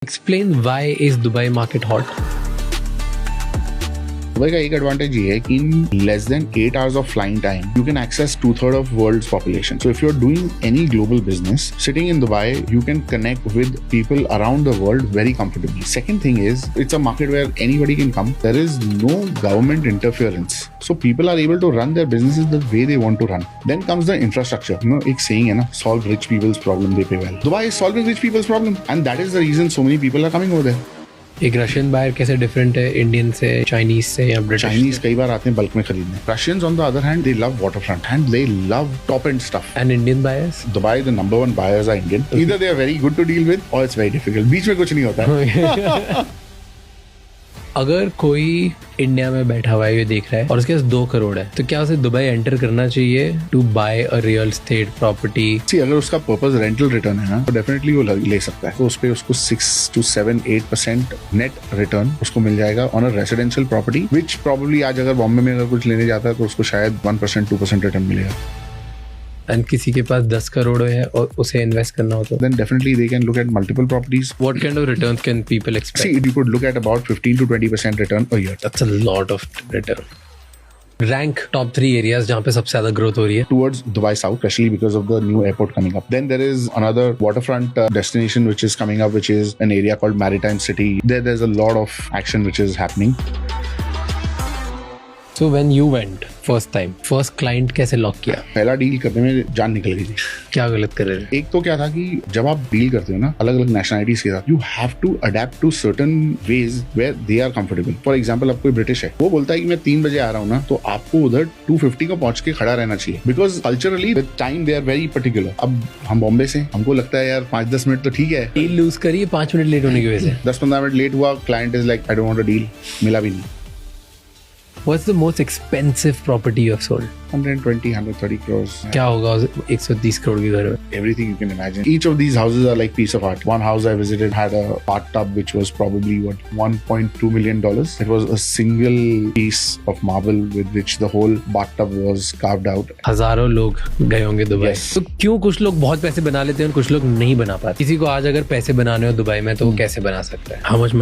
Explain why is Dubai market hot? Dubai का एक advantage ये है कि in less than 8 hours of flying time you can access 2/3 of world's population. So if you're doing any global business sitting in Dubai, you can connect with people around the world very comfortably. Second thing is it's a market where anybody can come. There is no government interference. So people are able to run their businesses the way they want to run. Then comes the infrastructure. You know, एक saying है ना, solve rich people's problem, they pay well. Dubai is solving rich people's problem, and that is the reason so many people are coming over there. एक Russian buyer कैसे different है Indian से, Chinese से या British? Chinese कई बार आते हैं bulk में खरीदने. Russians on the other hand, they love waterfront and they love top end stuff. And Indian buyers? Dubai, the number one buyers are Indian. Either they are very good to deal with or it's very difficult. बीच में कुछ नहीं होता है. अगर कोई India में बैठा हुआ है ये देख रहा है और उसके पास 2 करोड़ है, तो क्या उसे दुबई एंटर करना चाहिए to buy a real estate property? अगर उसका पर्पस रेंटल रिटर्न है ना, तो डेफिनेटली वो ले सकता है. तो उस पे उसको 6 to 7-8% नेट रिटर्न उसको मिल जाएगा on a residential property, which probably आज अगर बॉम्बे में अगर कुछ लेने जाता है तो उसको शायद 1% 2% रिटर्न मिलेगा. एंड किसी के पास 10 करोड़ है और उसे इन्वेस्ट करना हो तो then definitely they can look at multiple properties. What kind of returns can people expect? See, you could look at about 15 to 20% return a year. That's a lot of return. Rank top 3 areas जहाँ पे सबसे ज्यादा growth हो रही है. Towards Dubai South, especially because of the new airport coming up. Then there is another waterfront destination which is coming up, which is an area called Maritime City. There's a lot of action which is happening. So when you went first time, first client कैसे lock किया? पहला deal करने में जान निकल गई थी. क्या गलत कर रहे थे? एक तो क्या था कि जब आप डील करते हो ना अलग अलग नेशनलिटीज के साथ, you have to adapt to certain ways where they are comfortable. For example, अब कोई ब्रिटिश है, वो बोलता है कि मैं 3 बजे आ रहा हूँ ना, तो आपको उधर 2:50 को पहुंच के खड़ा रहना चाहिए, because culturally with time they are very particular. अब हम बॉम्बे से, हमको लगता है यार 5-10 मिनट तो ठीक है. डील लूज करिए 5 मिनट लेट होने की वजह से. 10-15 मिनट लेट हुआ, client is like I don't want a deal, मिला भी नहीं. What's the most expensive property you have sold? 120-130 crores. क्या होगा 130 करोड़ के घर में? Everything you can imagine. Each of these houses are like piece of art. One house I visited had a bathtub which was probably $1.2 million. It was a single piece of marble with which the whole bathtub was carved out. हजारों लोग गए होंगे Dubai. Yes. तो क्यों कुछ लोग बहुत पैसे बना लेते हैं और कुछ लोग नहीं बना पाते? किसी को आज अगर पैसे बनाने हो दुबई में तो वो कैसे बना सकता है? How much